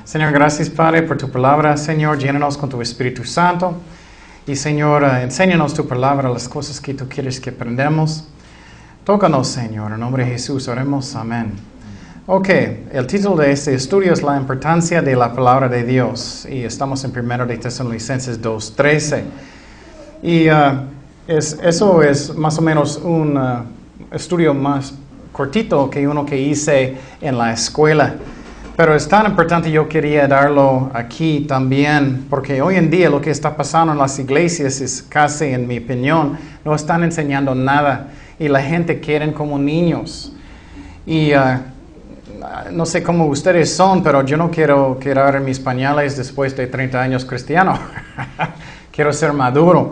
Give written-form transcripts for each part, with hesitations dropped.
Señor, gracias, Padre, por tu palabra. Señor, llénanos con tu Espíritu Santo. Y, Señor, enséñanos tu palabra, las cosas que tú quieres que aprendamos. Tócanos, Señor, en nombre de Jesús, oremos. Amén. Ok, el título de este estudio es La importancia de la palabra de Dios. Y estamos en 1 de Tesalonicenses 2:13. Y eso es más o menos un estudio más cortito que uno que hice en la escuela. Pero es tan importante, yo quería darlo aquí también, porque hoy en día lo que está pasando en las iglesias es casi, en mi opinión, no están enseñando nada. Y la gente quieren como niños. Y no sé cómo ustedes son, pero yo no quiero quedar en mis pañales después de 30 años cristiano. Quiero ser maduro.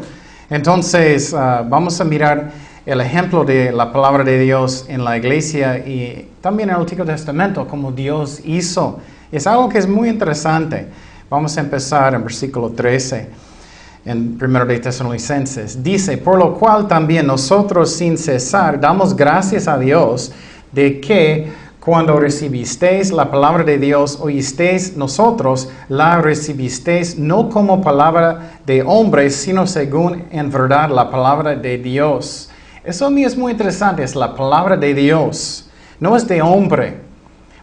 Entonces, vamos a mirar el ejemplo de la palabra de Dios en la iglesia y también en el Antiguo Testamento, como Dios hizo. Es algo que es muy interesante. Vamos a empezar en versículo 13, en 1 de Tesalonicenses. Dice, por lo cual también nosotros sin cesar damos gracias a Dios de que cuando recibisteis la palabra de Dios, oísteis nosotros, la recibisteis no como palabra de hombres, sino según en verdad la palabra de Dios. Eso a mí es muy interesante, es la palabra de Dios, no es de hombre,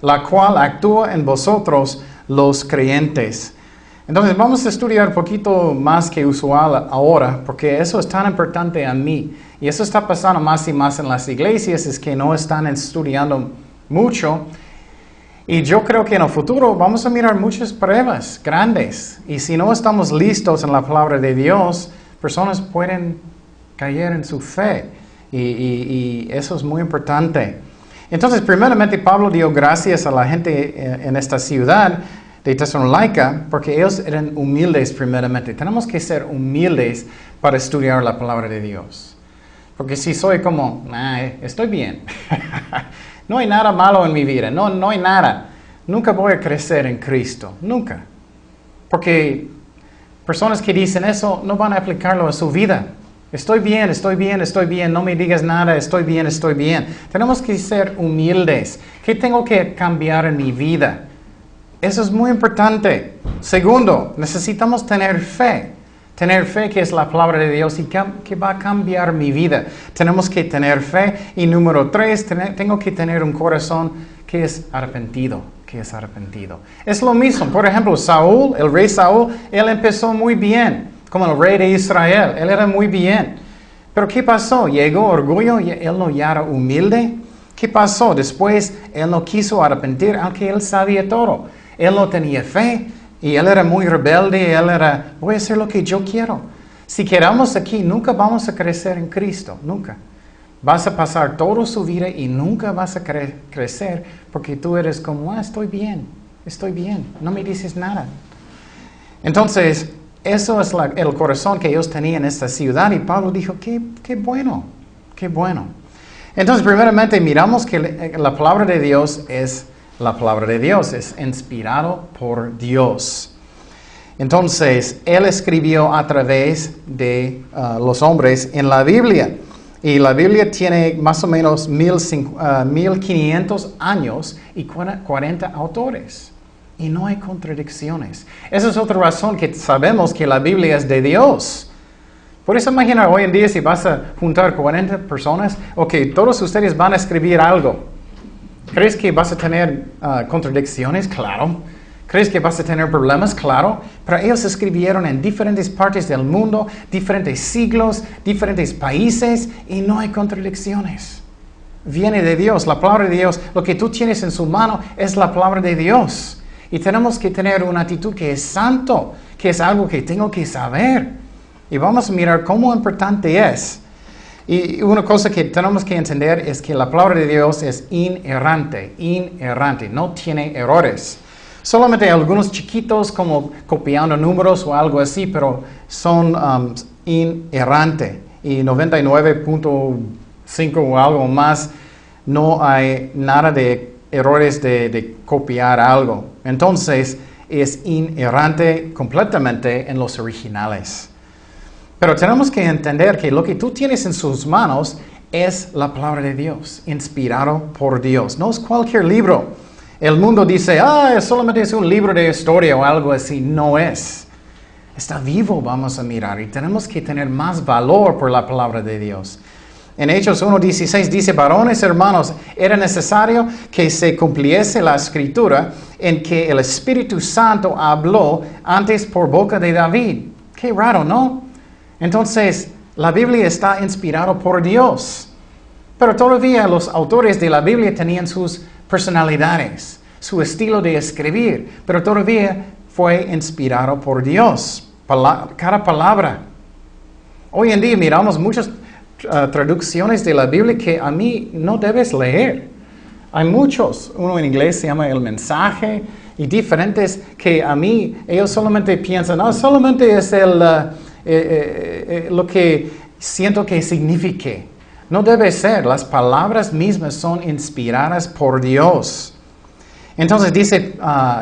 la cual actúa en vosotros los creyentes. Entonces vamos a estudiar un poquito más que usual ahora, porque eso es tan importante a mí. Y eso está pasando más y más en las iglesias, es que no están estudiando mucho. Y yo creo que en el futuro vamos a mirar muchas pruebas grandes. Y si no estamos listos en la palabra de Dios, personas pueden caer en su fe. Y eso es muy importante. Entonces, primeramente, Pablo dio gracias a la gente en esta ciudad de Tesalónica, porque ellos eran humildes primeramente. Tenemos que ser humildes para estudiar la palabra de Dios. Porque si soy como, estoy bien. No hay nada malo en mi vida. No hay nada. Nunca voy a crecer en Cristo. Nunca. Porque personas que dicen eso no van a aplicarlo a su vida. Estoy bien, no me digas nada, estoy bien. Tenemos que ser humildes. ¿Qué tengo que cambiar en mi vida? Eso es muy importante. Segundo, necesitamos tener fe. Tener fe que es la palabra de Dios y que va a cambiar mi vida. Tenemos que tener fe. Y número 3, tengo que tener un corazón que es arrepentido. Es lo mismo. Por ejemplo, Saúl, el rey Saúl, él empezó muy bien. Como el rey de Israel, él era muy bien. Pero ¿qué pasó? Llegó orgullo y él no ya era humilde. ¿Qué pasó? Después él no quiso arrepentir, aunque él sabía todo. Él no tenía fe y él era muy rebelde. Voy a hacer lo que yo quiero. Si quedamos aquí, nunca vamos a crecer en Cristo, nunca. Vas a pasar toda su vida y nunca vas a crecer porque tú eres como, estoy bien, no me dices nada. Entonces, eso es el corazón que ellos tenían en esta ciudad. Y Pablo dijo, qué bueno. Entonces, primeramente, miramos que la palabra de Dios es la palabra de Dios. Es inspirado por Dios. Entonces, Él escribió a través de los hombres en la Biblia. Y la Biblia tiene más o menos 1500 años y 40 autores. Y no hay contradicciones. Esa es otra razón que sabemos que la Biblia es de Dios. ¿Puedes imaginar hoy en día si vas a juntar 40 personas? Ok, todos ustedes van a escribir algo. ¿Crees que vas a tener contradicciones? Claro. ¿Crees que vas a tener problemas? Claro. Pero ellos escribieron en diferentes partes del mundo, diferentes siglos, diferentes países, y no hay contradicciones. Viene de Dios, la palabra de Dios. Lo que tú tienes en su mano es la palabra de Dios. Y tenemos que tener una actitud que es santo, que es algo que tengo que saber. Y vamos a mirar cómo importante es. Y una cosa que tenemos que entender es que la palabra de Dios es inerrante, no tiene errores. Solamente algunos chiquitos como copiando números o algo así, pero son inerrante. Y 99.5 o algo más, no hay nada de errores de copiar algo. Entonces, es inerrante completamente en los originales. Pero tenemos que entender que lo que tú tienes en sus manos es la palabra de Dios, inspirado por Dios. No es cualquier libro. El mundo dice, solamente es un libro de historia o algo así. No es. Está vivo, vamos a mirar. Y tenemos que tener más valor por la palabra de Dios. En Hechos 1:16 dice, varones hermanos, era necesario que se cumpliese la escritura en que el Espíritu Santo habló antes por boca de David. Qué raro, ¿no? Entonces, la Biblia está inspirada por Dios. Pero todavía los autores de la Biblia tenían sus personalidades, su estilo de escribir, pero todavía fue inspirado por Dios. Cada palabra. Hoy en día miramos muchas traducciones de la Biblia que a mí no debes leer. Hay muchos. Uno en inglés se llama El Mensaje y diferentes que a mí ellos solamente piensan, solamente es lo que siento que signifique. No debe ser. Las palabras mismas son inspiradas por Dios. Entonces dice,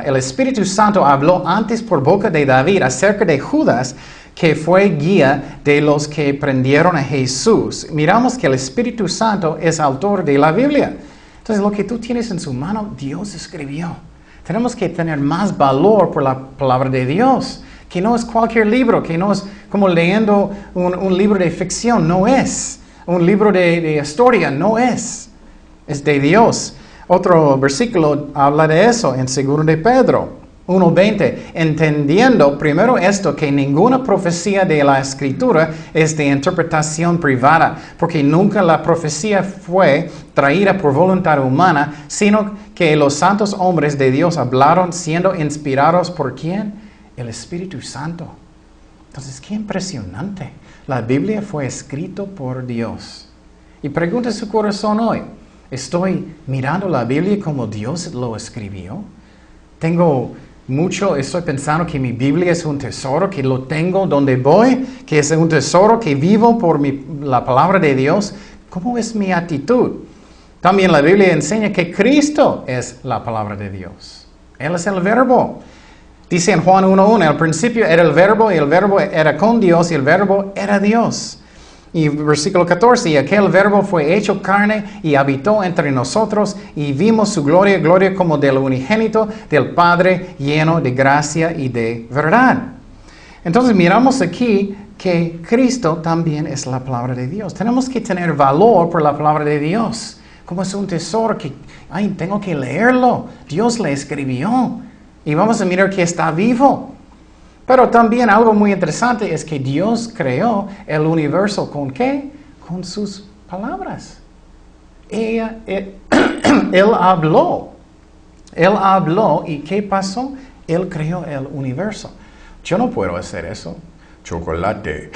el Espíritu Santo habló antes por boca de David acerca de Judas, que fue guía de los que prendieron a Jesús. Miramos que el Espíritu Santo es autor de la Biblia. Entonces lo que tú tienes en su mano, Dios escribió. Tenemos que tener más valor por la palabra de Dios, que no es cualquier libro, que no es como leyendo un libro de ficción, no es. Un libro de historia, no es. Es de Dios. Otro versículo habla de eso en 2 de Pedro 1:20. Entendiendo primero esto, que ninguna profecía de la Escritura es de interpretación privada, porque nunca la profecía fue traída por voluntad humana, sino que los santos hombres de Dios hablaron siendo inspirados ¿por quién? El Espíritu Santo. Entonces, qué impresionante. La Biblia fue escrita por Dios. Y pregunta su corazón hoy, ¿estoy mirando la Biblia como Dios lo escribió? Estoy pensando que mi Biblia es un tesoro, que lo tengo donde voy, que es un tesoro que vivo por la palabra de Dios. ¿Cómo es mi actitud? También la Biblia enseña que Cristo es la palabra de Dios. Él es el verbo. Dice en Juan 1:1, al principio era el verbo, y el verbo era con Dios, y el verbo era Dios. Y versículo 14, y aquel verbo fue hecho carne y habitó entre nosotros, y vimos su gloria, gloria como del unigénito del Padre, lleno de gracia y de verdad. Entonces miramos aquí que Cristo también es la palabra de Dios. Tenemos que tener valor por la palabra de Dios. Como es un tesoro que, tengo que leerlo. Dios le escribió. Y vamos a mirar que está vivo. Pero también algo muy interesante es que Dios creó el universo ¿con qué? Con sus palabras. Él habló. Él habló y ¿qué pasó? Él creó el universo. Yo no puedo hacer eso. Chocolate.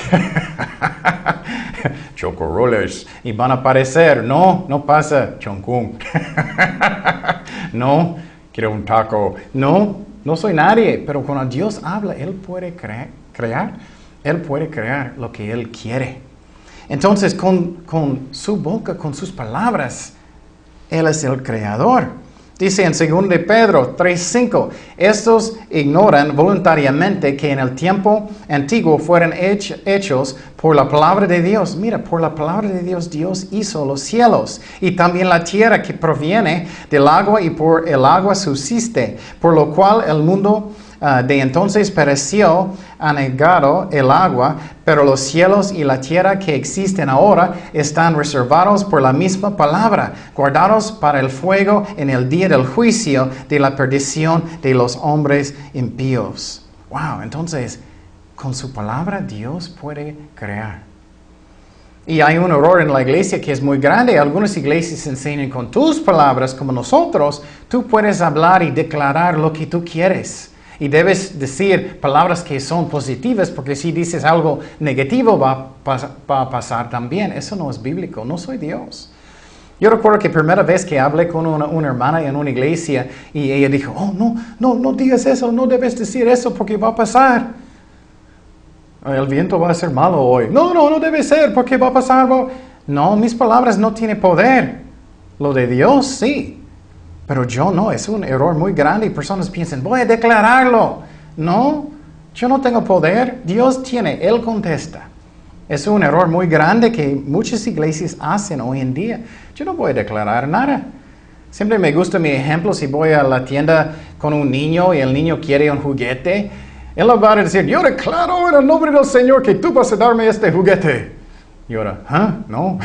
Chocorrollers. Y van a aparecer. No pasa. Choncún. No. Quiero un taco. No soy nadie, pero cuando Dios habla, Él puede crear. Él puede crear lo que Él quiere. Entonces, con su boca, con sus palabras, Él es el creador. Dice en 2 de Pedro 3:5, estos ignoran voluntariamente que en el tiempo antiguo fueron hechos por la palabra de Dios. Mira, por la palabra de Dios, Dios hizo los cielos y también la tierra que proviene del agua y por el agua subsiste, por lo cual el mundo de entonces pereció, anegado el agua, pero los cielos y la tierra que existen ahora están reservados por la misma palabra, guardados para el fuego en el día del juicio de la perdición de los hombres impíos. Wow, entonces, con su palabra Dios puede crear. Y hay un error en la iglesia que es muy grande. Algunas iglesias enseñan con tus palabras, como nosotros, tú puedes hablar y declarar lo que tú quieres. Y debes decir palabras que son positivas, porque si dices algo negativo va a pasar también. Eso no es bíblico, no soy Dios. Yo recuerdo que la primera vez que hablé con una hermana en una iglesia y ella dijo, no digas eso, no debes decir eso porque va a pasar. El viento va a ser malo hoy. No debe ser porque va a pasar. No, mis palabras no tienen poder. Lo de Dios sí. Pero yo no, es un error muy grande y personas piensan, voy a declararlo. No, yo no tengo poder, Dios tiene, Él contesta. Es un error muy grande que muchas iglesias hacen hoy en día. Yo no voy a declarar nada. Siempre me gusta mi ejemplo si voy a la tienda con un niño y el niño quiere un juguete. Él va a decir, yo declaro en el nombre del Señor que tú vas a darme este juguete. Y ahora, no.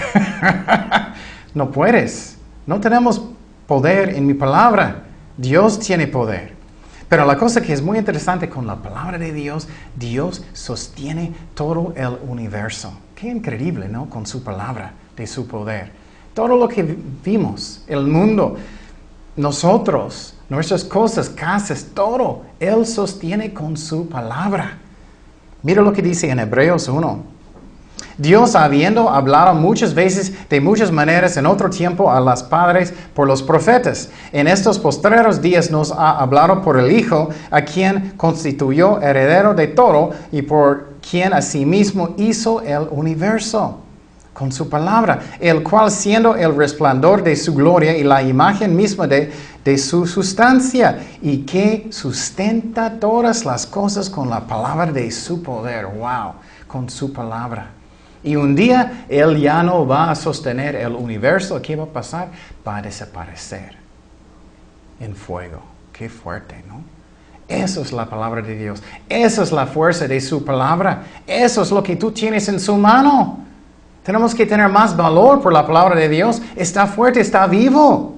No puedes. No tenemos poder en mi palabra. Dios tiene poder. Pero la cosa que es muy interesante con la palabra de Dios, Dios sostiene todo el universo. Qué increíble, ¿no? Con su palabra, de su poder. Todo lo que vimos, el mundo, nosotros, nuestras cosas, casas, todo, Él sostiene con su palabra. Mira lo que dice en Hebreos 1. Dios, habiendo hablado muchas veces, de muchas maneras, en otro tiempo a los padres por los profetas, en estos postreros días nos ha hablado por el Hijo, a quien constituyó heredero de todo y por quien asimismo hizo el universo con su palabra, el cual siendo el resplandor de su gloria y la imagen misma de su sustancia, y que sustenta todas las cosas con la palabra de su poder. ¡Wow! Con su palabra. Y un día Él ya no va a sostener el universo. ¿Qué va a pasar? Va a desaparecer en fuego. ¡Qué fuerte!, ¿no? Eso es la palabra de Dios. Esa es la fuerza de su palabra. Eso es lo que tú tienes en su mano. Tenemos que tener más valor por la palabra de Dios. Está fuerte, está vivo.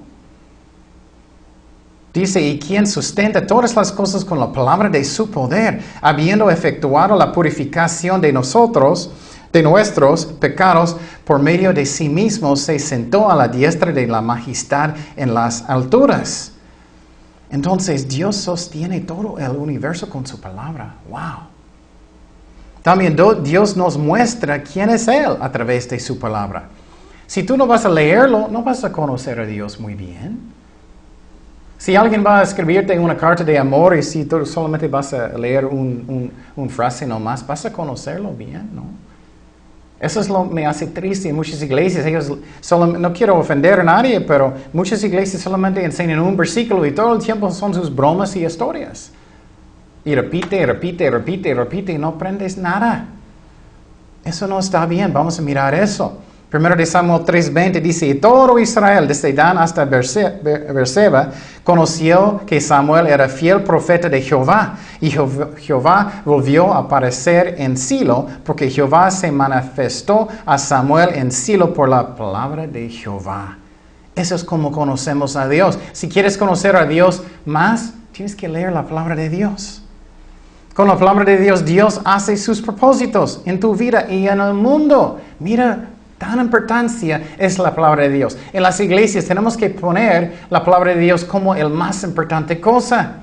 Dice, y quien sustenta todas las cosas con la palabra de su poder, habiendo efectuado la purificación de nosotros, de nuestros pecados, por medio de sí mismo, se sentó a la diestra de la majestad en las alturas. Entonces, Dios sostiene todo el universo con su palabra. ¡Wow! También Dios nos muestra quién es Él a través de su palabra. Si tú no vas a leerlo, no vas a conocer a Dios muy bien. Si alguien va a escribirte una carta de amor y si tú solamente vas a leer un frase nomás, vas a conocerlo bien, ¿no? Eso es lo que me hace triste en muchas iglesias. No quiero ofender a nadie, pero muchas iglesias solamente enseñan un versículo y todo el tiempo son sus bromas y historias. Y repite y no aprendes nada. Eso no está bien. Vamos a mirar eso. 1 de Samuel 3:20 dice, y todo Israel, desde Dan hasta Beerseba, conoció que Samuel era fiel profeta de Jehová. Y Jehová volvió a aparecer en Silo, porque Jehová se manifestó a Samuel en Silo por la palabra de Jehová. Eso es como conocemos a Dios. Si quieres conocer a Dios más, tienes que leer la palabra de Dios. Con la palabra de Dios, Dios hace sus propósitos en tu vida y en el mundo. Mira, tan importancia es la palabra de Dios. En las iglesias tenemos que poner la palabra de Dios como el más importante cosa.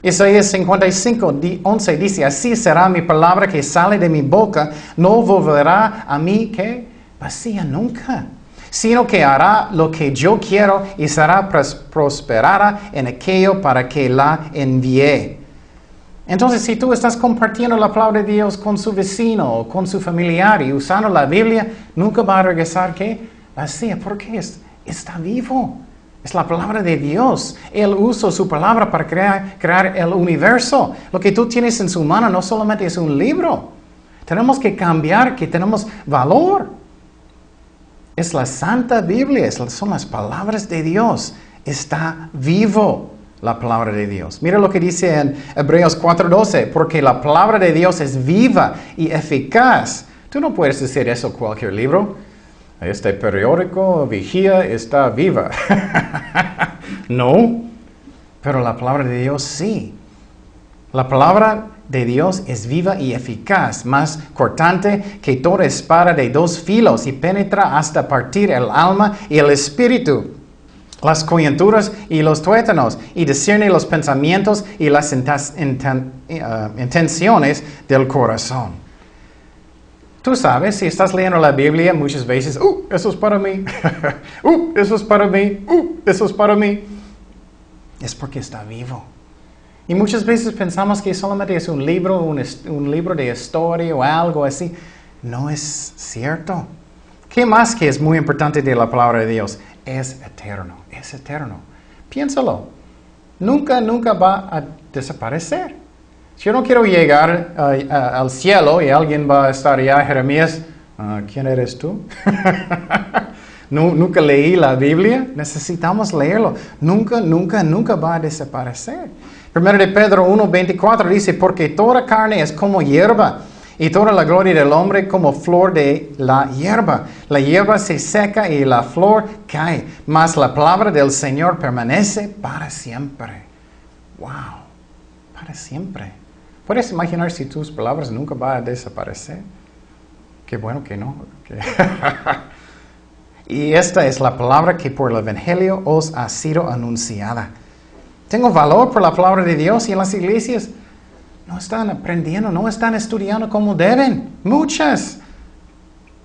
Isaías 55:11 dice, así será mi palabra que sale de mi boca, no volverá a mí, ¿qué? Vacía nunca, sino que hará lo que yo quiero y será prosperada en aquello para que la envié. Entonces, si tú estás compartiendo la palabra de Dios con su vecino o con su familiar y usando la Biblia, nunca va a regresar, ¿qué? Vacía, porque está vivo. Es la palabra de Dios. Él usó su palabra para crear el universo. Lo que tú tienes en su mano no solamente es un libro. Tenemos que cambiar, que tenemos valor. Es la Santa Biblia, son las palabras de Dios. Está vivo la palabra de Dios. Mira lo que dice en Hebreos 4:12, porque la palabra de Dios es viva y eficaz. Tú no puedes decir eso cualquier libro. Este periódico, Vigía, está viva. No, pero la palabra de Dios sí. La palabra de Dios es viva y eficaz, más cortante que toda espada de dos filos y penetra hasta partir el alma y el espíritu, las coyunturas y los tuétanos, y discierne los pensamientos y las intenciones del corazón. Tú sabes, si estás leyendo la Biblia muchas veces, eso es para mí, eso es para mí, eso es para mí. Es porque está vivo. Y muchas veces pensamos que solamente es un libro, un libro de historia o algo así. No es cierto. ¿Qué más que es muy importante de la palabra de Dios? Es eterno, es eterno. Piénsalo. Nunca va a desaparecer. Yo no quiero llegar al cielo y alguien va a estar allá, Jeremías, ¿quién eres tú? nunca leí la Biblia. Necesitamos leerlo. Nunca va a desaparecer. 1 de Pedro 1:24 dice, porque toda carne es como hierba, y toda la gloria del hombre como flor de la hierba. La hierba se seca y la flor cae, mas la palabra del Señor permanece para siempre. ¡Wow! Para siempre. ¿Puedes imaginar si tus palabras nunca van a desaparecer? Qué bueno que no. Y esta es la palabra que por el Evangelio os ha sido anunciada. Tengo valor por la palabra de Dios y en las iglesias no están aprendiendo, no están estudiando como deben. Muchas.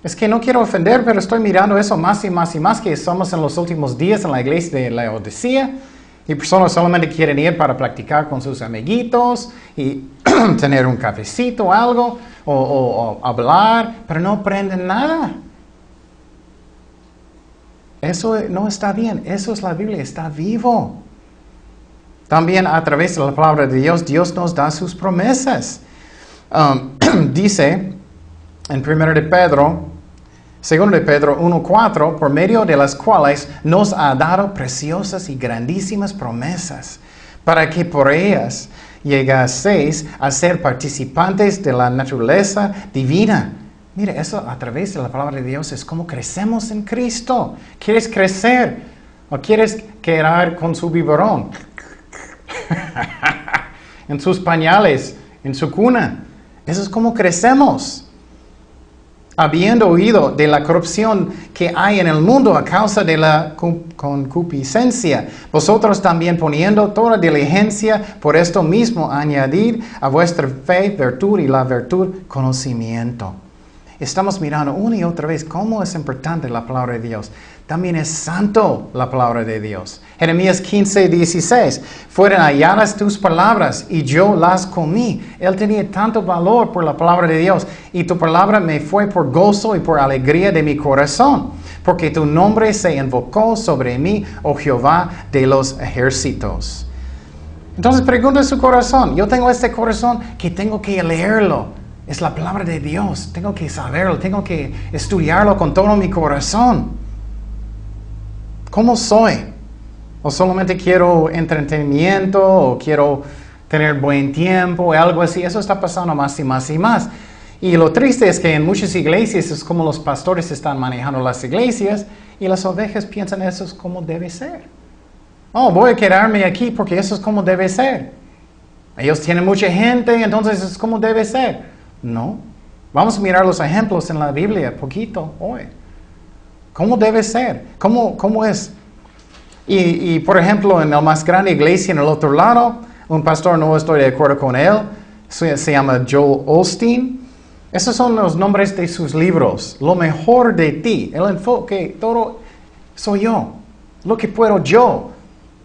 Es que no quiero ofender, pero estoy mirando eso más y más y más, que estamos en los últimos días en la iglesia de Laodicea. Y personas solamente quieren ir para practicar con sus amiguitos y tener un cafecito o algo, o hablar, pero no aprenden nada. Eso no está bien. Eso es la Biblia, está vivo. También a través de la palabra de Dios, Dios nos da sus promesas. Dice en 2 de Pedro 1:4, por medio de las cuales nos ha dado preciosas y grandísimas promesas, para que por ellas llegaseis a ser participantes de la naturaleza divina. Mire, eso a través de la palabra de Dios es como crecemos en Cristo. ¿Quieres crecer o quieres quedar con su biberón? En sus pañales, en su cuna. Eso es como crecemos. Habiendo oído de la corrupción que hay en el mundo a causa de la concupiscencia, vosotros también poniendo toda diligencia por esto mismo, añadid a vuestra fe virtud y la virtud conocimiento. Estamos mirando una y otra vez cómo es importante la palabra de Dios. También es santo la palabra de Dios. Jeremías 15:16. Fueron halladas tus palabras y yo las comí. Él tenía tanto valor por la palabra de Dios. Y tu palabra me fue por gozo y por alegría de mi corazón. Porque tu nombre se invocó sobre mí, oh Jehová de los ejércitos. Entonces pregunta a su corazón. Yo tengo este corazón que tengo que leerlo. Es la palabra de Dios. Tengo que saberlo. Tengo que estudiarlo con todo mi corazón. ¿Cómo soy? ¿O solamente quiero entretenimiento? ¿O quiero tener buen tiempo? Algo así. Eso está pasando más y más y más. Y lo triste es que en muchas iglesias es como los pastores están manejando las iglesias y las ovejas piensan eso es como debe ser. Oh, voy a quedarme aquí porque eso es como debe ser. Ellos tienen mucha gente, entonces es como debe ser. No. Vamos a mirar los ejemplos en la Biblia poquito hoy. ¿Cómo debe ser? ¿Cómo es? Y por ejemplo, en la más grande iglesia en el otro lado, un pastor, no estoy de acuerdo con él, se llama Joel Osteen. Esos son los nombres de sus libros. Lo mejor de ti. El enfoque, todo soy yo. Lo que puedo yo.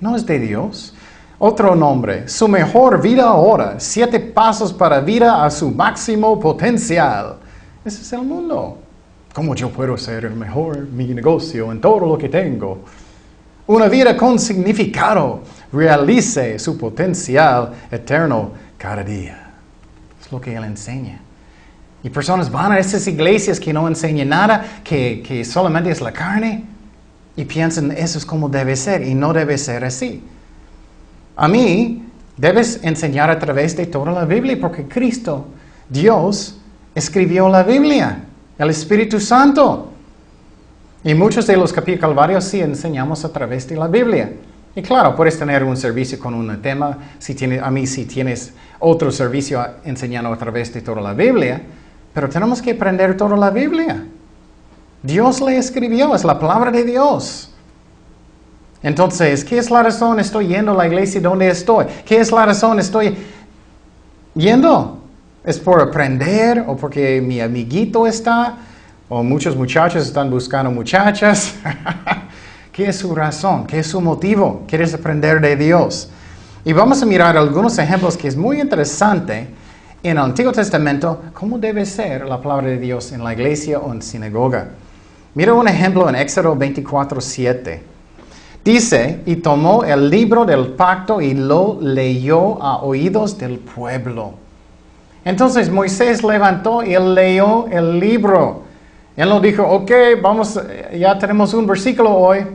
No es de Dios. Otro nombre, su mejor vida ahora, 7 pasos para vida a su máximo potencial. Ese es el mundo. ¿Cómo yo puedo ser el mejor, mi negocio, en todo lo que tengo? Una vida con significado. Realice su potencial eterno cada día. Es lo que él enseña. Y personas van a esas iglesias que no enseñan nada, que solamente es la carne, y piensan eso es como debe ser, y no debe ser así. A mí, debes enseñar a través de toda la Biblia, porque Cristo, Dios, escribió la Biblia, el Espíritu Santo. Y muchos de los capítulos calvarios sí enseñamos a través de la Biblia. Y claro, puedes tener un servicio con un tema, si tienes otro servicio enseñando a través de toda la Biblia, pero tenemos que aprender toda la Biblia. Dios le escribió, es la palabra de Dios. Entonces, ¿qué es la razón estoy yendo a la iglesia donde estoy? ¿Qué es la razón estoy yendo? ¿Es por aprender o porque mi amiguito está? ¿O muchos muchachos están buscando muchachas? ¿Qué es su razón? ¿Qué es su motivo? ¿Quieres aprender de Dios? Y vamos a mirar algunos ejemplos que es muy interesante en el Antiguo Testamento, cómo debe ser la palabra de Dios en la iglesia o en sinagoga. Mira un ejemplo en Éxodo 24:7. Dice, y tomó el libro del pacto y lo leyó a oídos del pueblo. Entonces Moisés levantó y él leyó el libro. Él no dijo, ok, ya tenemos un versículo hoy.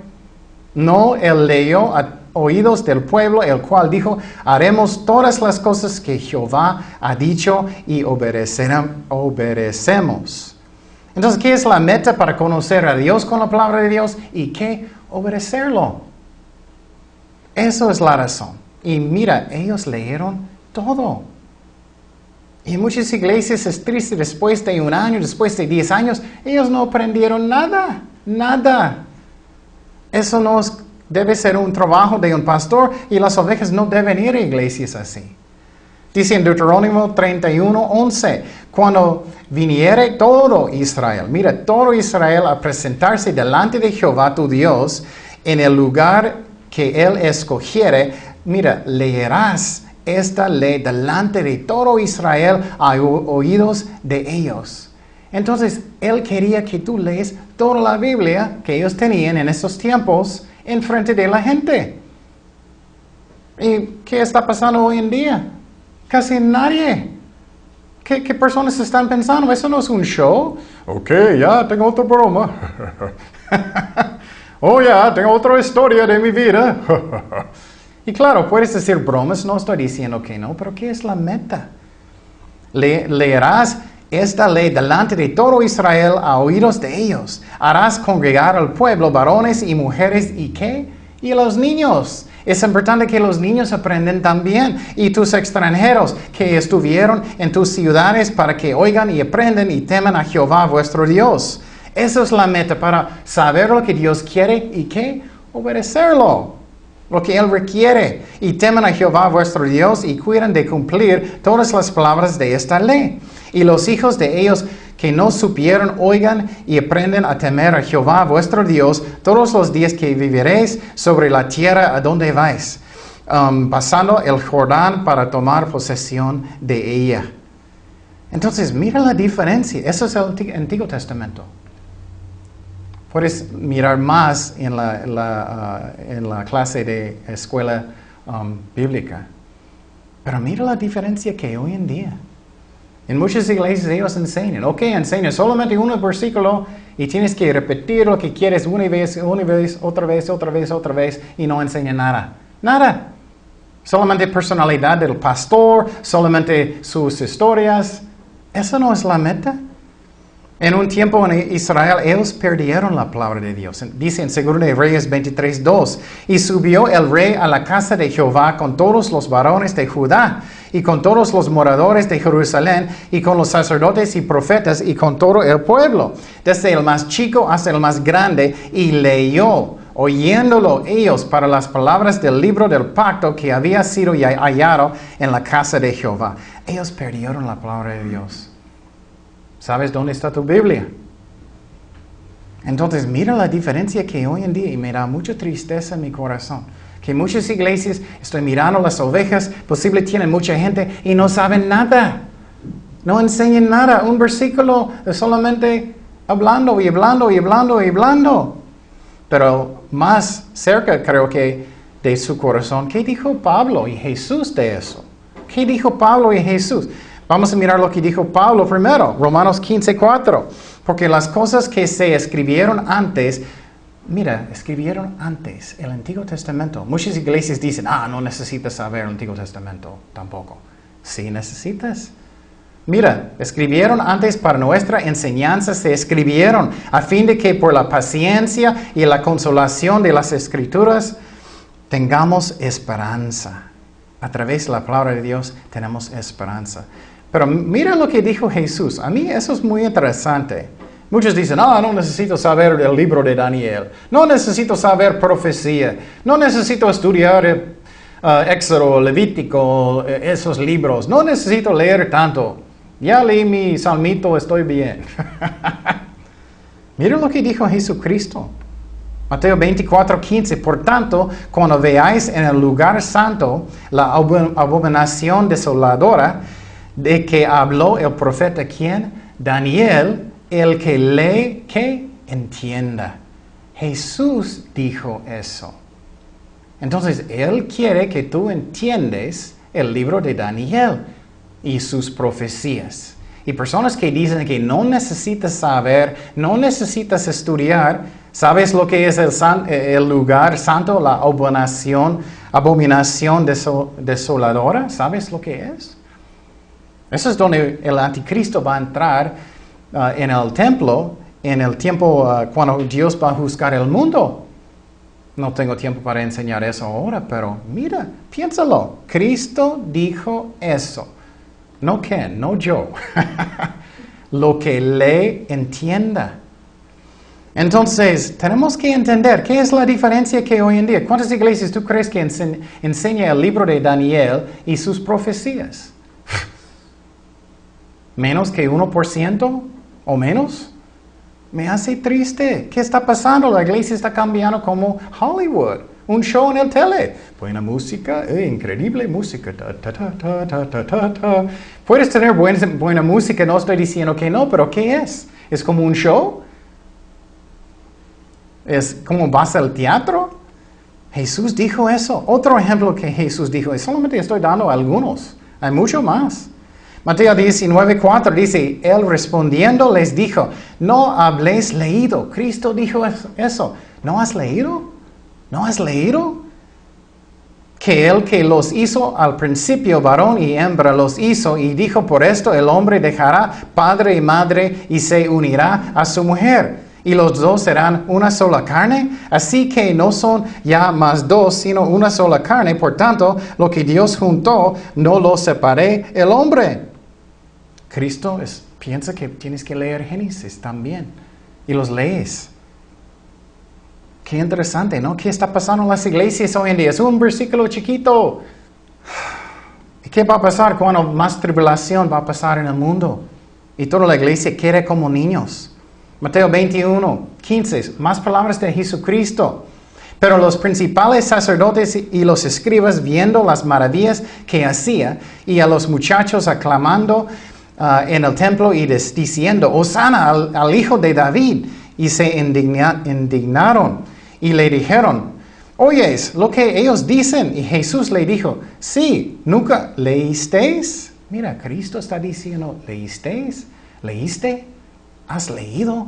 No, él leyó a oídos del pueblo, el cual dijo, haremos todas las cosas que Jehová ha dicho y obedecemos. Entonces, ¿qué es la meta para conocer a Dios con la palabra de Dios? ¿Y qué? Obedecerlo. Eso es la razón. Y mira, ellos leyeron todo. Y en muchas iglesias es triste, después de un año, después de 10 años, ellos no aprendieron nada, nada. Eso debe ser un trabajo de un pastor y las ovejas no deben ir a iglesias así. Dice en Deuterónimo 31:11, cuando viniere todo Israel, mira, todo Israel a presentarse delante de Jehová tu Dios en el lugar que Él escogiere, mira, leerás esta ley delante de todo Israel a oídos de ellos. Entonces, Él quería que tú lees toda la Biblia que ellos tenían en esos tiempos en frente de la gente. ¿Y qué está pasando hoy en día? Casi nadie. ¿Qué personas están pensando? ¿Eso no es un show? Ok, ya tengo otra broma. Oh, ya tengo otra historia de mi vida. Y claro, puedes decir bromas, no estoy diciendo que no, pero ¿qué es la meta? Leerás esta ley delante de todo Israel a oídos de ellos. Harás congregar al pueblo, varones y mujeres, ¿y qué? Y los niños. Es importante que los niños aprendan también. Y tus extranjeros que estuvieron en tus ciudades para que oigan y aprendan y teman a Jehová vuestro Dios. Esa es la meta para saber lo que Dios quiere y qué? Obedecerlo. Lo que Él requiere. Y teman a Jehová vuestro Dios y cuidan de cumplir todas las palabras de esta ley. Y los hijos de ellos que no supieron, oigan y aprendan a temer a Jehová vuestro Dios todos los días que viviréis sobre la tierra a donde vais, pasando el Jordán para tomar posesión de ella. Entonces, mira la diferencia. Eso es el Antiguo Testamento. Puedes mirar más en la clase de escuela bíblica. Pero mira la diferencia que hoy en día. En muchas iglesias ellos enseñan. Ok, enseñan solamente un versículo y tienes que repetir lo que quieres una vez, otra vez y no enseñan nada. Nada. Solamente personalidad del pastor, solamente sus historias. Eso no es la meta. En un tiempo en Israel, ellos perdieron la palabra de Dios. Dice en 2 de Reyes 23:2, y subió el rey a la casa de Jehová con todos los varones de Judá, y con todos los moradores de Jerusalén, y con los sacerdotes y profetas, y con todo el pueblo, desde el más chico hasta el más grande, y leyó, oyéndolo ellos para las palabras del libro del pacto que había sido hallado en la casa de Jehová. Ellos perdieron la palabra de Dios. ¿Sabes dónde está tu Biblia? Entonces, mira la diferencia que hoy en día, y me da mucha tristeza en mi corazón, que muchas iglesias, estoy mirando las ovejas, posible tienen mucha gente y no saben nada. No enseñan nada. Un versículo es solamente hablando y hablando y hablando y hablando. Pero más cerca, creo que, de su corazón, ¿qué dijo Pablo y Jesús de eso? ¿Qué dijo Pablo y Jesús? Vamos a mirar lo que dijo Pablo primero, Romanos 15:4. Porque las cosas que se escribieron antes, mira, escribieron antes el Antiguo Testamento. Muchas iglesias dicen, no necesitas saber el Antiguo Testamento tampoco. Sí necesitas. Mira, escribieron antes para nuestra enseñanza, se escribieron a fin de que por la paciencia y la consolación de las Escrituras tengamos esperanza. A través de la palabra de Dios tenemos esperanza. Pero mira lo que dijo Jesús. A mí eso es muy interesante. Muchos dicen, no necesito saber el libro de Daniel. No necesito saber profecía. No necesito estudiar Éxodo, Levítico, esos libros. No necesito leer tanto. Ya leí mi salmito, estoy bien. Mira lo que dijo Jesucristo. Mateo 24:15. Por tanto, cuando veáis en el lugar santo la abominación desoladora de que habló el profeta, ¿quién? Daniel, el que lee, que entienda. Jesús dijo eso. Entonces, Él quiere que tú entiendas el libro de Daniel y sus profecías. Y personas que dicen que no necesitas saber, no necesitas estudiar, ¿sabes lo que es el lugar santo, la abominación desoladora? ¿Sabes lo que es? Eso es donde el anticristo va a entrar en el templo, en el tiempo cuando Dios va a juzgar el mundo. No tengo tiempo para enseñar eso ahora, pero mira, piénsalo. Cristo dijo eso. No Ken, no yo. Lo que le entienda. Entonces, tenemos que entender qué es la diferencia que hoy en día. ¿Cuántas iglesias tú crees que enseña el libro de Daniel y sus profecías? ¿Menos que 1% o menos? Me hace triste. ¿Qué está pasando? La iglesia está cambiando como Hollywood. Un show en el tele. Buena música, increíble música. Ta, ta, ta, ta, ta, ta, ta, ta. Puedes tener buena música, no estoy diciendo que no, pero ¿qué es? ¿Es como un show? ¿Es como vas al teatro? Jesús dijo eso. Otro ejemplo que Jesús dijo, y solamente estoy dando algunos. Hay mucho más. Mateo 19:4 dice, Él respondiendo les dijo, no habléis leído. Cristo dijo eso. ¿No has leído? ¿No has leído? Que Él que los hizo al principio, varón y hembra los hizo, y dijo, por esto el hombre dejará padre y madre y se unirá a su mujer. Y los dos serán una sola carne. Así que no son ya más dos, sino una sola carne. Por tanto, lo que Dios juntó, no lo separe el hombre. Cristo piensa que tienes que leer Génesis también. Y los lees. Qué interesante, ¿no? ¿Qué está pasando en las iglesias hoy en día? Es un versículo chiquito. ¿Y qué va a pasar cuando más tribulación va a pasar en el mundo? Y toda la iglesia quiere como niños. Mateo 21:15, más palabras de Jesucristo. Pero los principales sacerdotes y los escribas, viendo las maravillas que hacía, y a los muchachos aclamando en el templo y diciendo, Hosana al hijo de David, y se indignaron y le dijeron, ¿oyes lo que ellos dicen? Y Jesús le dijo, sí, ¿nunca leísteis? Mira, Cristo está diciendo, ¿leísteis? ¿Leíste? ¿Has leído?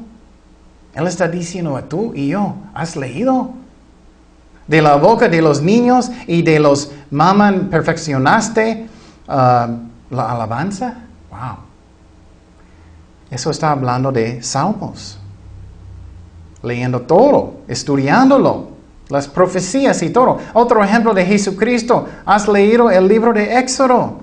Él está diciendo a tú y yo, ¿has leído? De la boca de los niños y de los maman perfeccionaste la alabanza. Wow. Eso está hablando de Salmos. Leyendo todo, estudiándolo, las profecías y todo. Otro ejemplo de Jesucristo, ¿has leído el libro de Éxodo?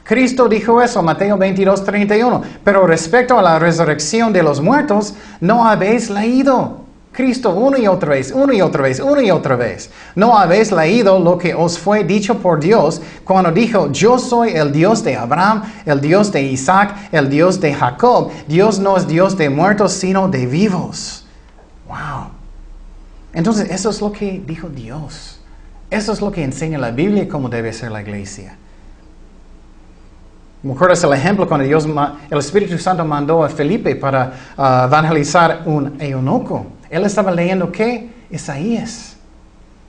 Cristo dijo eso, Mateo 22:31. Pero respecto a la resurrección de los muertos, no habéis leído. Cristo una y otra vez, una y otra vez, una y otra vez. No habéis leído lo que os fue dicho por Dios cuando dijo, yo soy el Dios de Abraham, el Dios de Isaac, el Dios de Jacob. Dios no es Dios de muertos, sino de vivos. Wow. Entonces, eso es lo que dijo Dios. Eso es lo que enseña la Biblia cómo debe ser la iglesia. ¿Me acuerdas el ejemplo cuando el Espíritu Santo mandó a Felipe para evangelizar un eunuco? Él estaba leyendo ¿qué? Isaías.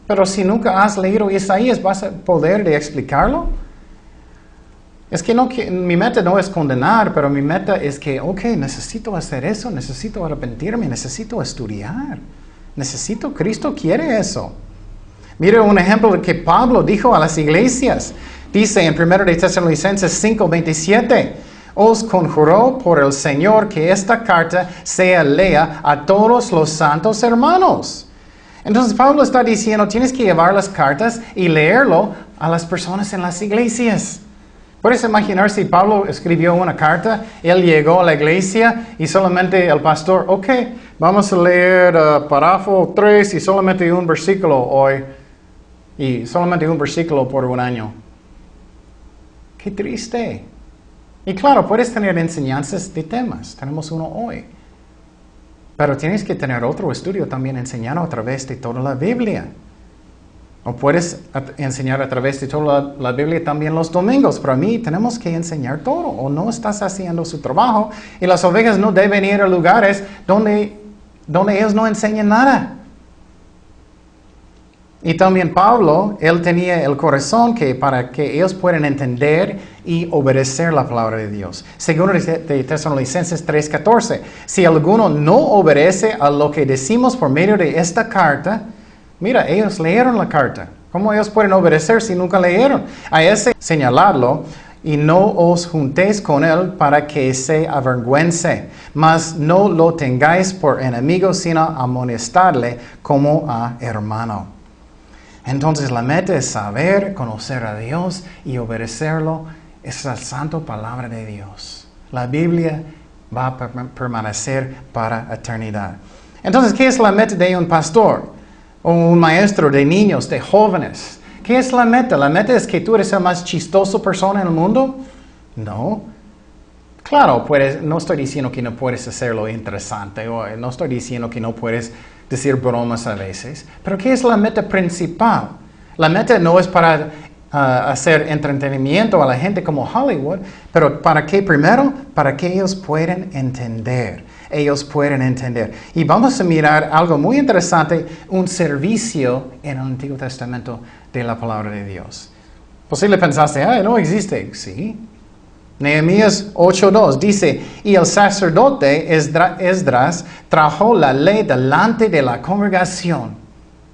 Pero si nunca has leído Isaías, ¿vas a poder de explicarlo? Es que mi meta no es condenar, pero mi meta es que, necesito hacer eso, necesito arrepentirme, necesito estudiar. Cristo quiere eso. Mire un ejemplo de que Pablo dijo a las iglesias. Dice en 1 de Tesalonicenses 5:27, os conjuró por el Señor que esta carta sea leída a todos los santos hermanos. Entonces Pablo está diciendo, tienes que llevar las cartas y leerlo a las personas en las iglesias. ¿Puedes imaginar si Pablo escribió una carta, él llegó a la iglesia y solamente el pastor, vamos a leer párrafo 3 y solamente un versículo hoy, y solamente un versículo por un año? ¡Qué triste! Y claro, puedes tener enseñanzas de temas. Tenemos uno hoy. Pero tienes que tener otro estudio también enseñando a través de toda la Biblia. O puedes enseñar a través de toda la Biblia también los domingos. Para mí tenemos que enseñar todo. O no estás haciendo su trabajo. Y las ovejas no deben ir a lugares donde ellos no enseñan nada. Y también Pablo, él tenía el corazón para que ellos puedan entender y obedecer la palabra de Dios. Segundo de Tesalonicenses 3:14. Si alguno no obedece a lo que decimos por medio de esta carta, mira, ellos leyeron la carta. ¿Cómo ellos pueden obedecer si nunca leyeron? A ese señalarlo, y no os juntéis con él para que se avergüence, mas no lo tengáis por enemigo, sino amonestarle como a hermano. Entonces la meta es saber, conocer a Dios y obedecerlo. Es la santa palabra de Dios. La Biblia va a permanecer para eternidad. Entonces, ¿qué es la meta de un pastor? O un maestro de niños, de jóvenes. ¿Qué es la meta? ¿La meta es que tú eres la más chistosa persona en el mundo? No. Claro, no estoy diciendo que no puedes hacerlo interesante, o no estoy diciendo que no puedes decir bromas a veces, pero ¿qué es la meta principal? La meta no es para hacer entretenimiento a la gente como Hollywood, pero ¿para qué primero? Para que ellos puedan entender. Ellos pueden entender. Y vamos a mirar algo muy interesante, un servicio en el Antiguo Testamento de la palabra de Dios. Posible pensaste, no existe. Sí. Nehemías 8:2 dice, y el sacerdote Esdras trajo la ley delante de la congregación.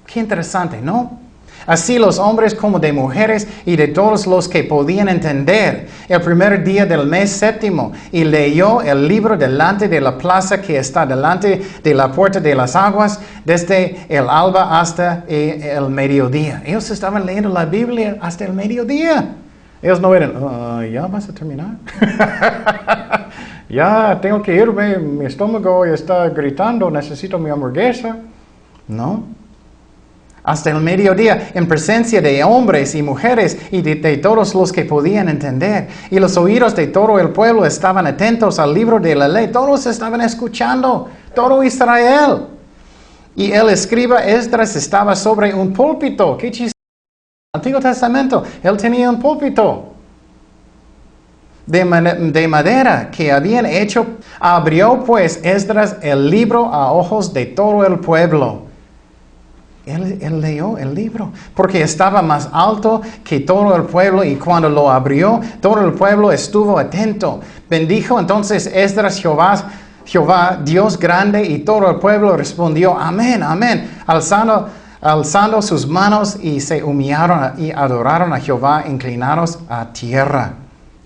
Qué interesante, ¿no? Así los hombres como de mujeres y de todos los que podían entender, el primer día del mes séptimo, y leyó el libro delante de la plaza que está delante de la puerta de las aguas, desde el alba hasta el mediodía. Ellos estaban leyendo la Biblia hasta el mediodía. Ellos no eran, ¿ya vas a terminar? Ya tengo que irme, mi estómago está gritando, necesito mi hamburguesa. No. Hasta el mediodía, en presencia de hombres y mujeres y de todos los que podían entender. Y los oídos de todo el pueblo estaban atentos al libro de la ley. Todos estaban escuchando, todo Israel. Y el escriba Esdras estaba sobre un púlpito. ¿Qué chiste? En el Antiguo Testamento, él tenía un púlpito de madera que habían hecho. Abrió pues Esdras el libro a ojos de todo el pueblo. Él leyó el libro porque estaba más alto que todo el pueblo, y cuando lo abrió, todo el pueblo estuvo atento. Bendijo entonces Esdras Jehová, Dios grande, y todo el pueblo respondió, amén, amén, alzando sus manos, y se humillaron y adoraron a Jehová, inclinados a tierra.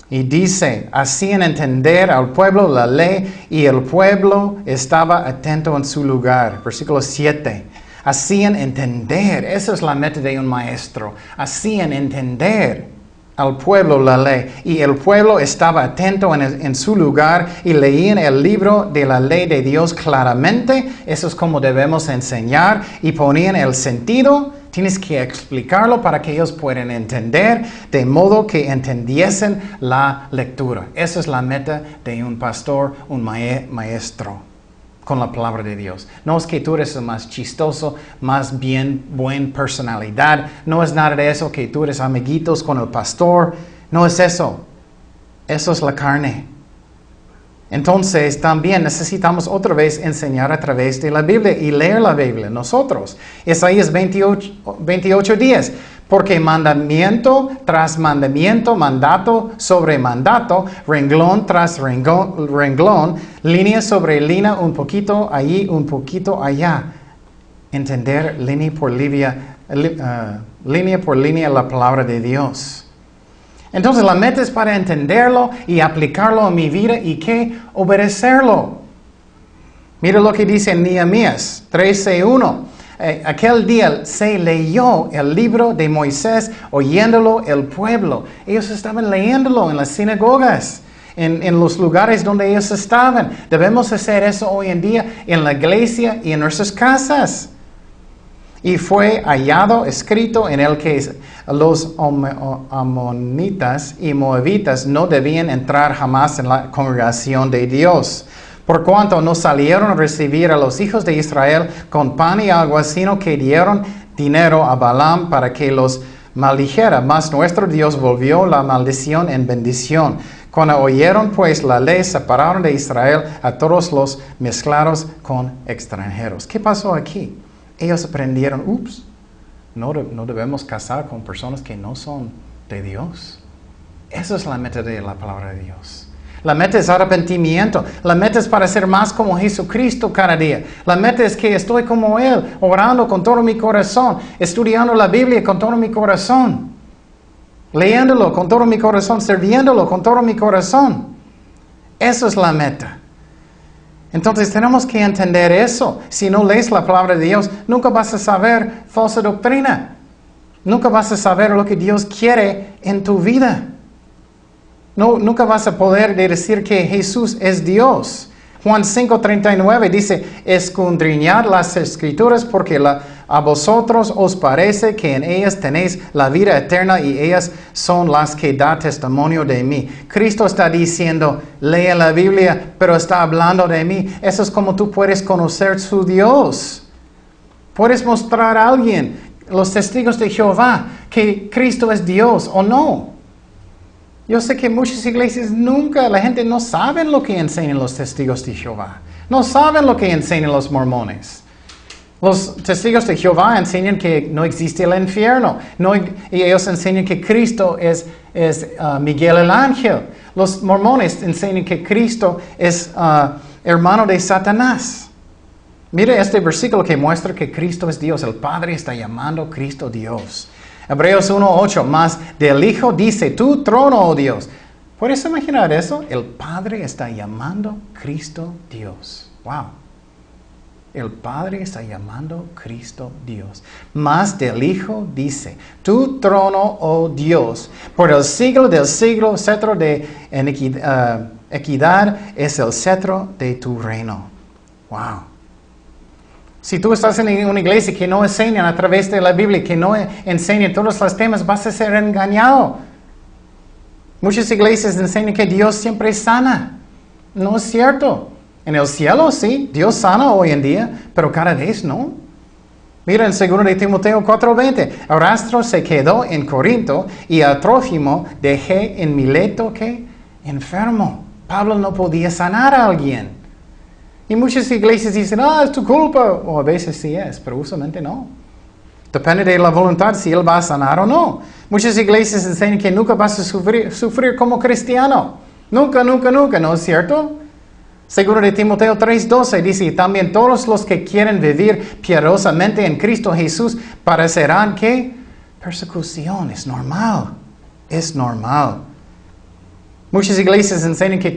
Y dice, hacían entender al pueblo la ley, y el pueblo estaba atento en su lugar. Versículo 7. Hacían entender, esa es la meta de un maestro, hacían entender al pueblo la ley, y el pueblo estaba atento en su lugar y leían el libro de la ley de Dios claramente. Eso es como debemos enseñar, y ponían el sentido. Tienes que explicarlo para que ellos puedan entender, de modo que entendiesen la lectura. Esa es la meta de un pastor, un maestro. Con la palabra de Dios. No es que tú eres el más chistoso, más bien buena personalidad. No es nada de eso, que tú eres amiguitos con el pastor. No es eso. Eso es la carne. Entonces también necesitamos otra vez enseñar a través de la Biblia y leer la Biblia nosotros. Isaías 28:10. Porque mandamiento tras mandamiento, mandato sobre mandato, renglón tras renglón, línea sobre línea, un poquito allí, un poquito allá. Entender línea por línea la palabra de Dios. Entonces la meta es para entenderlo y aplicarlo a mi vida, y que obedecerlo. Mira lo que dice en Nehemías 13:1. Aquel día se leyó el libro de Moisés, oyéndolo el pueblo. Ellos estaban leyéndolo en las sinagogas, en los lugares donde ellos estaban. Debemos hacer eso hoy en día en la iglesia y en nuestras casas. Y fue hallado escrito en el que los amonitas y moabitas no debían entrar jamás en la congregación de Dios, por cuanto no salieron a recibir a los hijos de Israel con pan y agua, sino que dieron dinero a Balaam para que los maldijera. Mas nuestro Dios volvió la maldición en bendición. Cuando oyeron pues la ley, separaron de Israel a todos los mezclados con extranjeros. ¿Qué pasó aquí? Ellos aprendieron, no debemos casar con personas que no son de Dios. Esa es la meta de la palabra de Dios. La meta es arrepentimiento. La meta es para ser más como Jesucristo cada día. La meta es que estoy como Él, orando con todo mi corazón, estudiando la Biblia con todo mi corazón, leyéndolo con todo mi corazón, sirviéndolo con todo mi corazón. Eso es la meta. Entonces tenemos que entender eso. Si no lees la palabra de Dios, nunca vas a saber falsa doctrina. Nunca vas a saber lo que Dios quiere en tu vida. Nunca vas a poder decir que Jesús es Dios. Juan 5:39 dice, escudriñad las Escrituras porque a vosotros os parece que en ellas tenéis la vida eterna y ellas son las que da testimonio de mí. Cristo está diciendo, lee la Biblia, pero está hablando de mí. Eso es como tú puedes conocer su Dios. Puedes mostrar a alguien, los testigos de Jehová, que Cristo es Dios o no. Yo sé que muchas iglesias la gente no sabe lo que enseñan los testigos de Jehová. No saben lo que enseñan los mormones. Los testigos de Jehová enseñan que no existe el infierno. Y ellos enseñan que Cristo es Miguel el ángel. Los mormones enseñan que Cristo es hermano de Satanás. Mire este versículo que muestra que Cristo es Dios. El Padre está llamando a Cristo Dios. Hebreos 1:8, más del Hijo dice, tu trono, oh Dios. ¿Puedes imaginar eso? El Padre está llamando a Cristo Dios. Wow. El Padre está llamando a Cristo Dios. Más del Hijo dice, tu trono, oh Dios, por el siglo del siglo, cetro de equidad es el cetro de tu reino. Wow. Si tú estás en una iglesia que no enseñan a través de la Biblia, que no enseñan todos los temas, vas a ser engañado. Muchas iglesias enseñan que Dios siempre sana. No es cierto. En el cielo sí, Dios sana hoy en día, pero cada vez no. Mira en 2 de Timoteo 4:20, Erastro se quedó en Corinto y a Trófimo dejé en Mileto, ¿qué? Enfermo. Pablo no podía sanar a alguien. Y muchas iglesias dicen, es tu culpa. O a veces sí es, pero usualmente no. Depende de la voluntad si él va a sanar o no. Muchas iglesias enseñan que nunca vas a sufrir como cristiano. Nunca, nunca, nunca, ¿no es cierto? 2 de Timoteo 3:12 dice, también todos los que quieren vivir piadosamente en Cristo Jesús padecerán, ¿qué? Persecución. Es normal. Es normal. Muchas iglesias enseñan que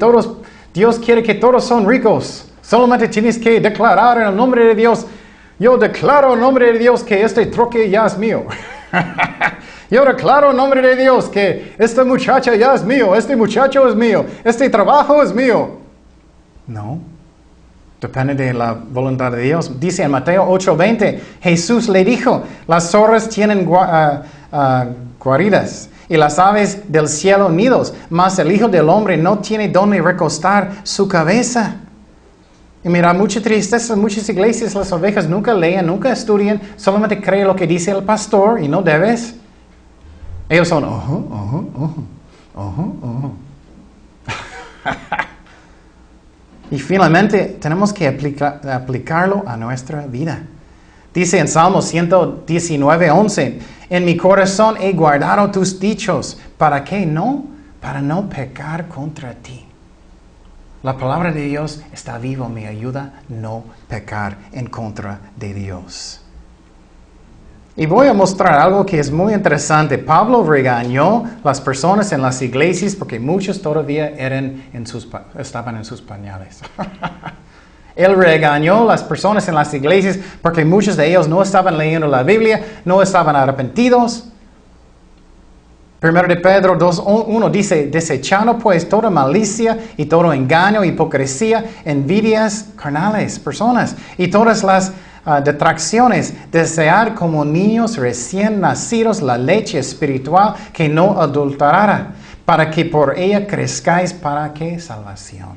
Dios quiere que todos son ricos. Solamente tienes que declarar en el nombre de Dios. Yo declaro en el nombre de Dios que este troque ya es mío. Yo declaro en el nombre de Dios que esta muchacha ya es mío. Este muchacho es mío. Este trabajo es mío. No. Depende de la voluntad de Dios. Dice en Mateo 8:20, Jesús le dijo, las zorras tienen guaridas y las aves del cielo nidos, mas el Hijo del Hombre no tiene donde recostar su cabeza. Y mira, mucha tristeza, en muchas iglesias las ovejas nunca leen, nunca estudian, solamente creen lo que dice el pastor y no debes. Ellos son, Y finalmente tenemos que aplicarlo a nuestra vida. Dice en Salmo 119:11, en mi corazón he guardado tus dichos. ¿Para qué no? Para no pecar contra ti. La palabra de Dios está viva, me ayuda a no pecar en contra de Dios. Y voy a mostrar algo que es muy interesante. Pablo regañó a las personas en las iglesias porque muchos todavía estaban en sus pañales. Él regañó a las personas en las iglesias porque muchos de ellos no estaban leyendo la Biblia, no estaban arrepentidos. 1 de Pedro 2:1 dice, desechando pues toda malicia y todo engaño, hipocresía, envidias carnales, personas, y todas las detracciones, desear como niños recién nacidos la leche espiritual que no adulterara, para que por ella crezcáis para qué salvación.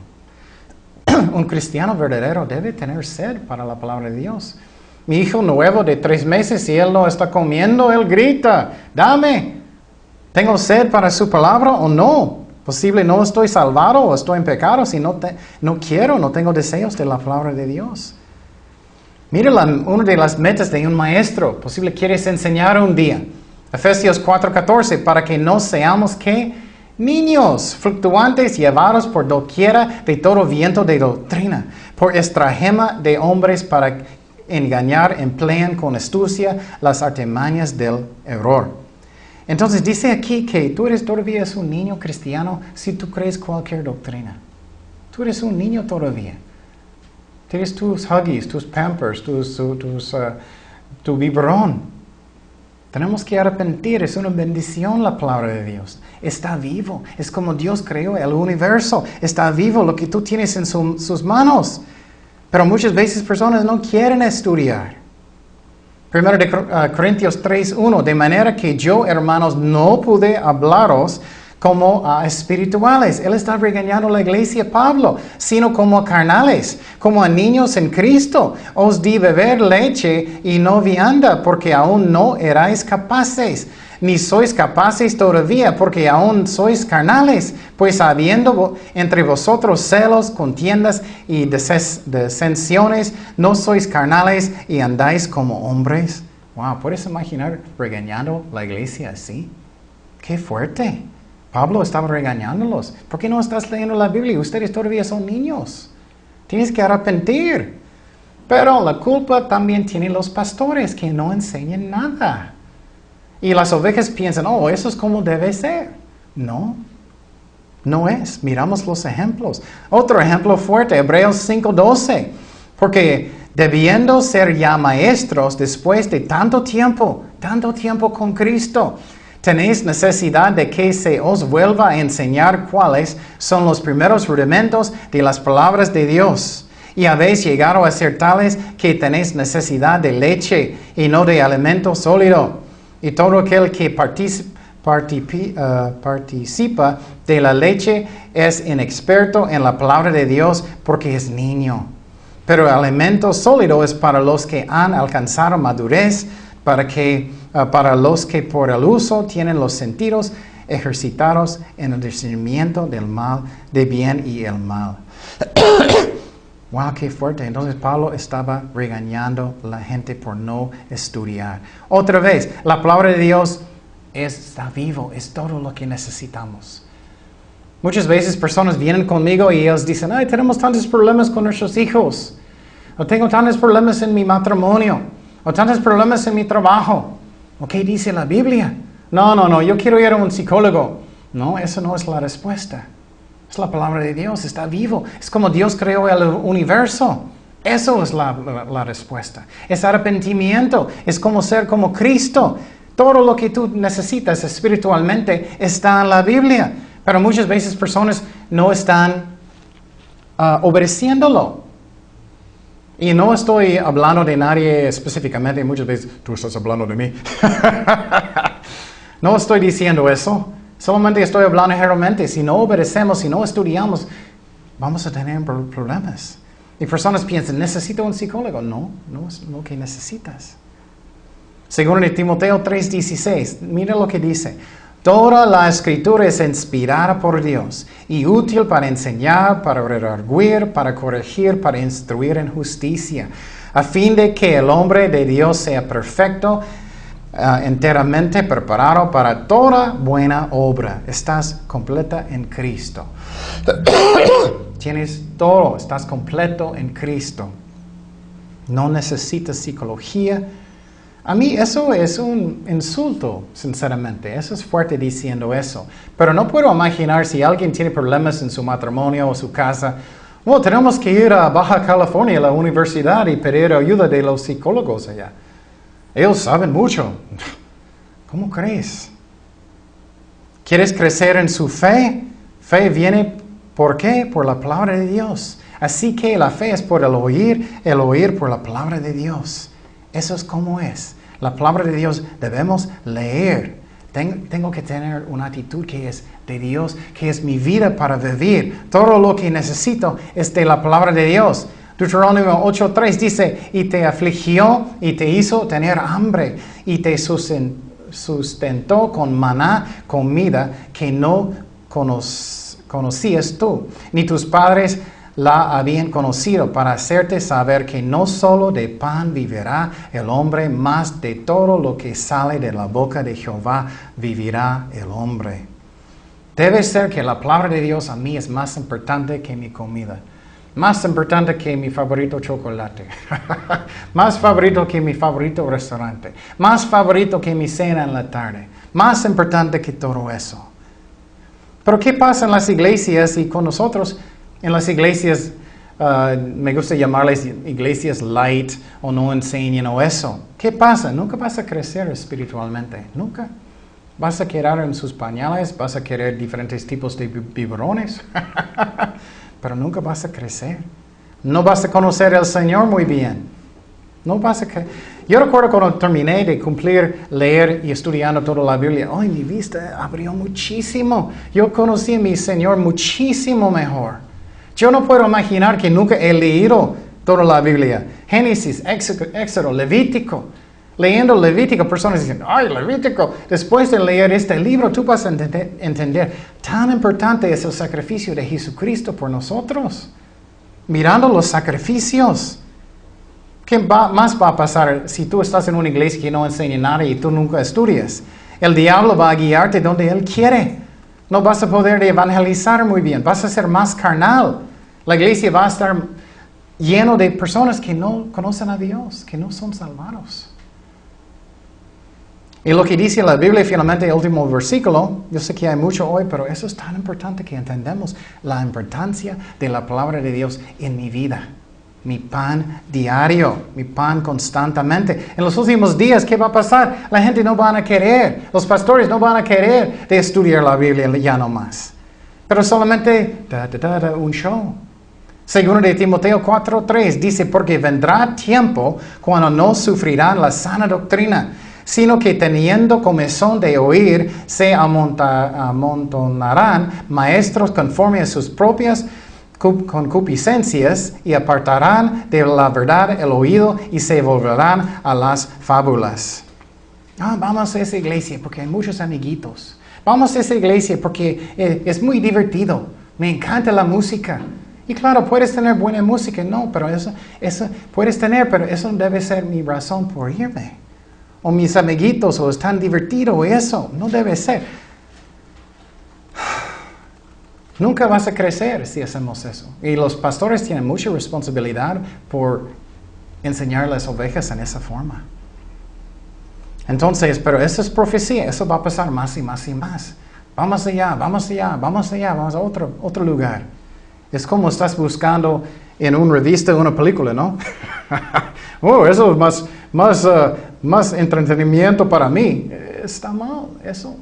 Un cristiano verdadero debe tener sed para la palabra de Dios. Mi hijo nuevo de 3 meses, si él no está comiendo, él grita, dame. ¿Tengo sed para su palabra o no? Posible no estoy salvado o estoy en pecado si no quiero, no tengo deseos de la palabra de Dios. Mira una de las metas de un maestro. Posible quieres enseñar un día. Efesios 4:14, para que no seamos, ¿qué? Niños fluctuantes llevados por doquiera de todo viento de doctrina, por estratagema de hombres para engañar, emplean con astucia las artimañas del error. Entonces dice aquí que tú eres todavía un niño cristiano si tú crees cualquier doctrina. Tú eres un niño todavía. Tienes tus Huggies, tus Pampers, tu biberón. Tenemos que arrepentir, es una bendición la palabra de Dios. Está vivo, es como Dios creó el universo. Está vivo lo que tú tienes en sus manos. Pero muchas veces personas no quieren estudiar. 1 Corintios 3:1, de manera que yo, hermanos, no pude hablaros como a espirituales. Él está regañando a la iglesia, Pablo, sino como a carnales, como a niños en Cristo. Os di beber leche y no vianda, porque aún no erais capaces, ni sois capaces todavía, porque aún sois carnales, pues habiendo entre vosotros celos, contiendas y disensiones, no sois carnales y andáis como hombres. Wow, ¿puedes imaginar regañando a la iglesia así? ¡Qué fuerte! Pablo estaba regañándolos. ¿Por qué no estás leyendo la Biblia? Ustedes todavía son niños. Tienes que arrepentir. Pero la culpa también tienen los pastores que no enseñan nada. Y las ovejas piensan, oh, eso es como debe ser. No, no es. Miramos los ejemplos. Otro ejemplo fuerte, Hebreos 5:12. Porque debiendo ser ya maestros después de tanto tiempo con Cristo, tenéis necesidad de que se os vuelva a enseñar cuáles son los primeros rudimentos de las palabras de Dios. Y habéis llegado a ser tales que tenéis necesidad de leche y no de alimento sólido. Y todo aquel que participa de la leche es inexperto en la palabra de Dios porque es niño. Pero el alimento sólido es para los que han alcanzado madurez, para los que por el uso tienen los sentidos ejercitados en el discernimiento del mal, de bien y el mal. Wow, qué fuerte. Entonces Pablo estaba regañando a la gente por no estudiar. Otra vez, la palabra de Dios está vivo, es todo lo que necesitamos. Muchas veces personas vienen conmigo y ellos dicen, ay, tenemos tantos problemas con nuestros hijos. O tengo tantos problemas en mi matrimonio. O tantos problemas en mi trabajo. ¿O qué dice la Biblia? No, yo quiero ir a un psicólogo. No, esa no es la respuesta. Es la palabra de Dios, está vivo. Es como Dios creó el universo. Eso es la respuesta. Es arrepentimiento. Es como ser como Cristo. Todo lo que tú necesitas espiritualmente está en la Biblia. Pero muchas veces personas no están obedeciéndolo. Y no estoy hablando de nadie específicamente. Muchas veces tú estás hablando de mí. No estoy diciendo eso. Solamente estoy hablando generalmente. Si no obedecemos, si no estudiamos, vamos a tener problemas. Y personas piensan, ¿necesito un psicólogo? No es lo que necesitas. Según en Timoteo 3:16, mira lo que dice. Toda la escritura es inspirada por Dios y útil para enseñar, para redarguir, para corregir, para instruir en justicia, a fin de que el hombre de Dios sea perfecto, enteramente preparado para toda buena obra. Estás completa en Cristo. Tienes todo, estás completo en Cristo. No necesitas psicología. A mí eso es un insulto, sinceramente. Eso es fuerte diciendo eso. Pero no puedo imaginar si alguien tiene problemas en su matrimonio o su casa. Bueno, tenemos que ir a Baja California, a la universidad, y pedir ayuda de los psicólogos allá. Ellos saben mucho. ¿Cómo crees? ¿Quieres crecer en su fe? Fe viene, ¿por qué? Por la palabra de Dios. Así que la fe es por el oír por la palabra de Dios. Eso es como es. La palabra de Dios debemos leer. Tengo que tener una actitud que es de Dios, que es mi vida para vivir. Todo lo que necesito es de la palabra de Dios. Deuteronomio 8:3 dice, y te afligió y te hizo tener hambre y te sustentó con maná, comida que no conocías tú, ni tus padres la habían conocido para hacerte saber que no solo de pan vivirá el hombre, mas de todo lo que sale de la boca de Jehová vivirá el hombre. Debe ser que la palabra de Dios a mí es más importante que mi comida. Más importante que mi favorito chocolate. Más favorito que mi favorito restaurante. Más favorito que mi cena en la tarde. Más importante que todo eso. Pero ¿qué pasa en las iglesias y con nosotros? En las iglesias, me gusta llamarles iglesias light o no enseñan o eso. ¿Qué pasa? Nunca vas a crecer espiritualmente. Nunca. Vas a quedar en sus pañales, vas a querer diferentes tipos de biberones. Pero nunca vas a crecer. No vas a conocer al Señor muy bien. No vas a Yo recuerdo cuando terminé de cumplir, leer y estudiando toda la Biblia. ¡Ay, mi vista abrió muchísimo! Yo conocí a mi Señor muchísimo mejor. Yo no puedo imaginar que nunca he leído toda la Biblia. Génesis, Éxodo, Levítico. Leyendo Levítico, personas dicen, ¡ay, Levítico! Después de leer este libro, tú vas a entender, tan importante es el sacrificio de Jesucristo por nosotros. Mirando los sacrificios. ¿Qué más va a pasar si tú estás en una iglesia que no enseña nada y tú nunca estudias? El diablo va a guiarte donde él quiere. No vas a poder evangelizar muy bien. Vas a ser más carnal. La iglesia va a estar lleno de personas que no conocen a Dios, que no son salvados. Y lo que dice la Biblia, finalmente, el último versículo, yo sé que hay mucho hoy, pero eso es tan importante que entendamos la importancia de la palabra de Dios en mi vida. Mi pan diario, mi pan constantemente. En los últimos días, ¿qué va a pasar? La gente no van a querer, los pastores no van a querer de estudiar la Biblia ya no más. Pero solamente un show. Segundo de Timoteo 4:3 dice, porque vendrá tiempo cuando no sufrirán la sana doctrina, sino que teniendo comezón de oír, se amontonarán maestros conforme a sus propias concupiscencias y apartarán de la verdad el oído y se volverán a las fábulas. Vamos a esa iglesia porque hay muchos amiguitos. Vamos a esa iglesia porque es muy divertido. Me encanta la música. Y claro, puedes tener buena música, no, pero eso puedes tener, pero eso no debe ser mi razón por irme. O mis amiguitos, o es tan divertido, eso no debe ser. Nunca vas a crecer si hacemos eso. Y los pastores tienen mucha responsabilidad por enseñar las ovejas en esa forma. Entonces, pero eso es profecía, eso va a pasar más y más y más. Vamos allá, vamos allá, vamos allá, vamos a otro lugar. Es como estás buscando en una revista una película, ¿no? Eso es más entretenimiento para mí. Está mal, eso.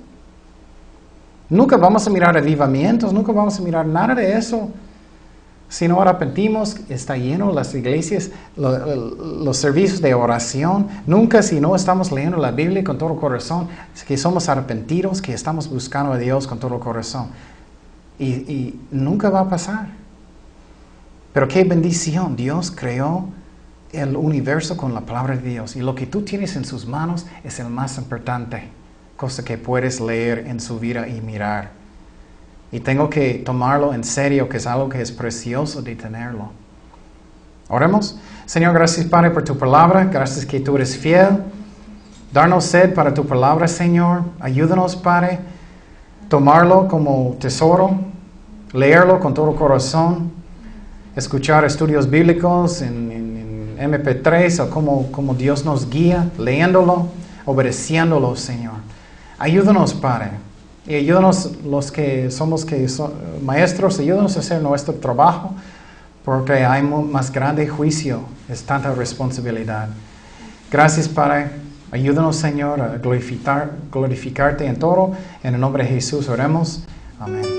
Nunca vamos a mirar avivamientos, nunca vamos a mirar nada de eso. Si no arrepentimos, está lleno las iglesias, los servicios de oración. Nunca si no estamos leyendo la Biblia con todo el corazón, que somos arrepentidos, que estamos buscando a Dios con todo el corazón. Y nunca va a pasar. Pero qué bendición, Dios creó el universo con la palabra de Dios. Y lo que tú tienes en sus manos es el más importante. Cosa que puedes leer en su vida y mirar. Y tengo que tomarlo en serio, que es algo que es precioso de tenerlo. Oremos. Señor, gracias Padre por tu palabra. Gracias que tú eres fiel. Darnos sed para tu palabra, Señor. Ayúdanos, Padre. Tomarlo como tesoro. Leerlo con todo corazón. Escuchar estudios bíblicos en MP3 o como Dios nos guía. Leyéndolo, obedeciéndolo, Señor. Ayúdanos, Padre. Y ayúdanos los que somos maestros, ayúdanos a hacer nuestro trabajo, porque hay más grande juicio, es tanta responsabilidad. Gracias, Padre. Ayúdanos, Señor, a glorificarte en todo. En el nombre de Jesús oremos. Amén.